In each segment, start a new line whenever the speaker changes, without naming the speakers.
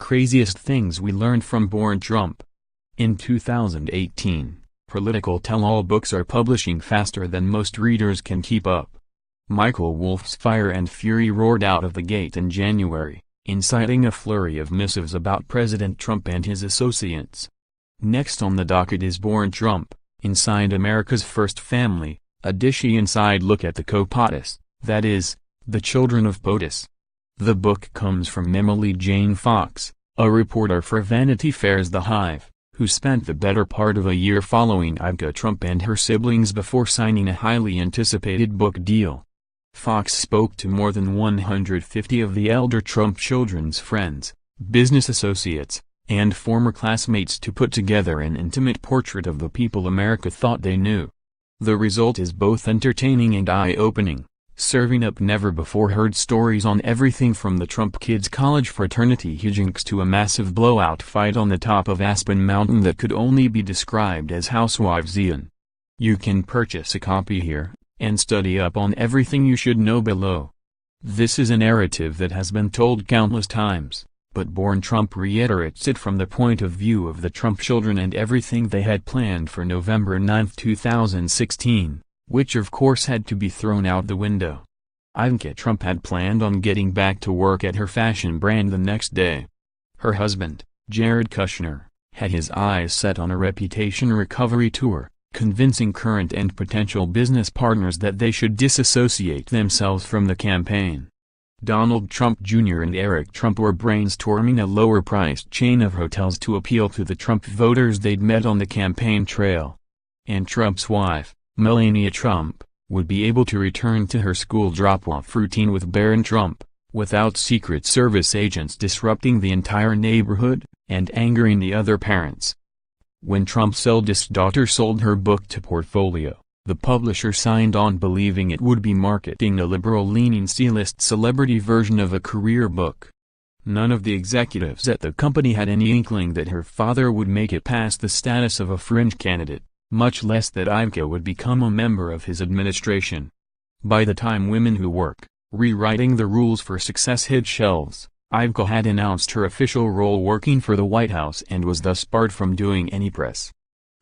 craziest things we learned from Born Trump. In 2018, political tell-all books are publishing faster than most readers can keep up. Michael Wolff's Fire and Fury roared out of the gate in January, inciting a flurry of missives about President Trump and his associates. Next on the docket is Born Trump, Inside America's First Family, a dishy inside look at the COPOTUS, that is, the children of POTUS. The book comes from Emily Jane Fox, a reporter for Vanity Fair's The Hive, who spent the better part of a year following Ivanka Trump and her siblings before signing a highly anticipated book deal. Fox spoke to more than 150 of the elder Trump children's friends, business associates, and former classmates to put together an intimate portrait of the people America thought they knew. The result is both entertaining and eye-opening, serving up never-before-heard stories on everything from the Trump kids' college fraternity hijinks to a massive blowout fight on the top of Aspen Mountain that could only be described as Housewives-ian. You can purchase a copy here, and study up on everything you should know below. This is a narrative that has been told countless times, but Born Trump reiterates it from the point of view of the Trump children and everything they had planned for November 9, 2016, which of course had to be thrown out the window. Ivanka Trump had planned on getting back to work at her fashion brand the next day. Her husband, Jared Kushner, had his eyes set on a reputation recovery tour, convincing current and potential business partners that they should disassociate themselves from the campaign. Donald Trump Jr. and Eric Trump were brainstorming a lower-priced chain of hotels to appeal to the Trump voters they'd met on the campaign trail. And Trump's wife, Melania Trump, would be able to return to her school drop-off routine with Barron Trump, without Secret Service agents disrupting the entire neighborhood, and angering the other parents. When Trump's eldest daughter sold her book to Portfolio, the publisher signed on believing it would be marketing a liberal-leaning C-list celebrity version of a career book. None of the executives at the company had any inkling that her father would make it past the status of a fringe candidate, much less that Ivanka would become a member of his administration. By the time Women Who Work, Rewriting the Rules for Success hit shelves, Ivanka had announced her official role working for the White House and was thus barred from doing any press.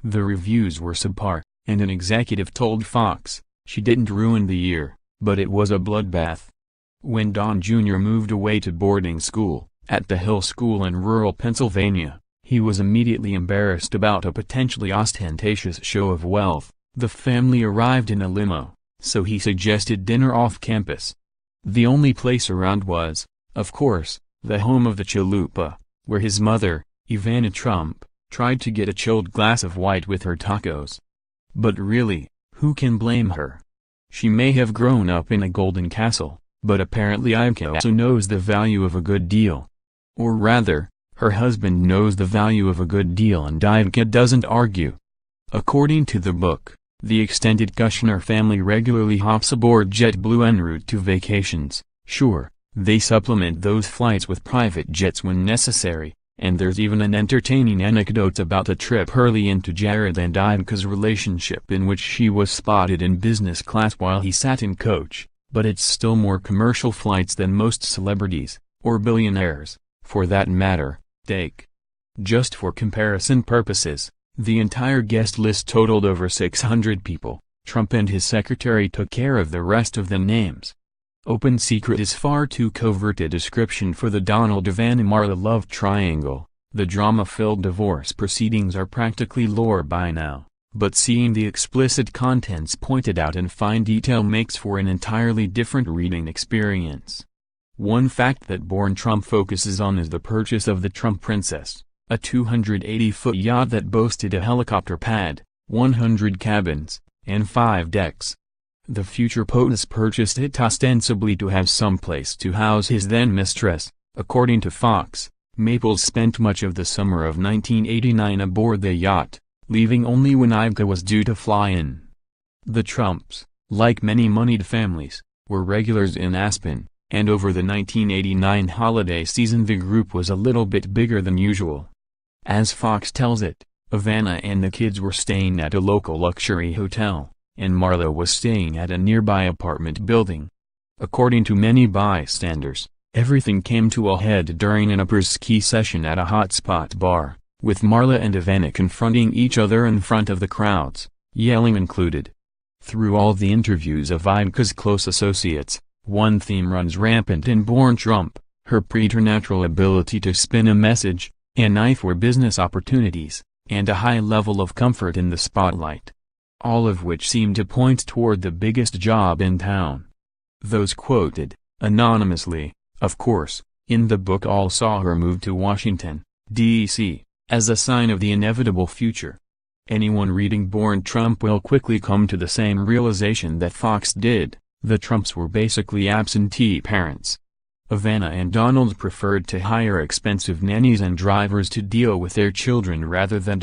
The reviews were subpar, and an executive told Fox, "She didn't ruin the year, but it was a bloodbath." When Don Jr. moved away to boarding school, at the Hill School in rural Pennsylvania, he was immediately embarrassed about a potentially ostentatious show of wealth. The family arrived in a limo, so he suggested dinner off campus. The only place around was, of course, the home of the chalupa, where his mother, Ivana Trump, tried to get a chilled glass of white with her tacos. But really, who can blame her? She may have grown up in a golden castle, but apparently Ivanka also knows the value of a good deal. Or rather, her husband knows the value of a good deal and Ivanka doesn't argue. According to the book, the extended Kushner family regularly hops aboard JetBlue en route to vacations. Sure, they supplement those flights with private jets when necessary, and there's even an entertaining anecdote about a trip early into Jared and Ivanka's relationship in which she was spotted in business class while he sat in coach, but it's still more commercial flights than most celebrities, or billionaires, for that matter, take. Just for comparison purposes, the entire guest list totaled over 600 people. Trump and his secretary took care of the rest of the names. Open secret is far too covert a description for the Donald-Ivana-Marla love triangle. The drama-filled divorce proceedings are practically lore by now, but seeing the explicit contents pointed out in fine detail makes for an entirely different reading experience. One fact that Born Trump focuses on is the purchase of the Trump Princess, a 280-foot yacht that boasted a helicopter pad, 100 cabins, and 5 decks. The future POTUS purchased it ostensibly to have some place to house his then-mistress. According to Fox, Maples spent much of the summer of 1989 aboard the yacht, leaving only when Ivanka was due to fly in. The Trumps, like many moneyed families, were regulars in Aspen, and over the 1989 holiday season the group was a little bit bigger than usual. As Fox tells it, Ivana and the kids were staying at a local luxury hotel, and Marla was staying at a nearby apartment building. According to many bystanders, Everything came to a head during an upper-ski session at a hotspot bar, with Marla and Ivana confronting each other in front of the crowds, yelling included. Through all the interviews of Ivka's close associates, one theme runs rampant in Born Trump: her preternatural ability to spin a message, an eye for business opportunities, and a high level of comfort in the spotlight. All of which seem to point toward the biggest job in town. Those quoted, anonymously, of course, in the book all saw her move to Washington, D.C., as a sign of the inevitable future. Anyone reading Born Trump will quickly come to the same realization that Fox did: the Trumps were basically absentee parents. Ivana and Donald preferred to hire expensive nannies and drivers to deal with their children rather than do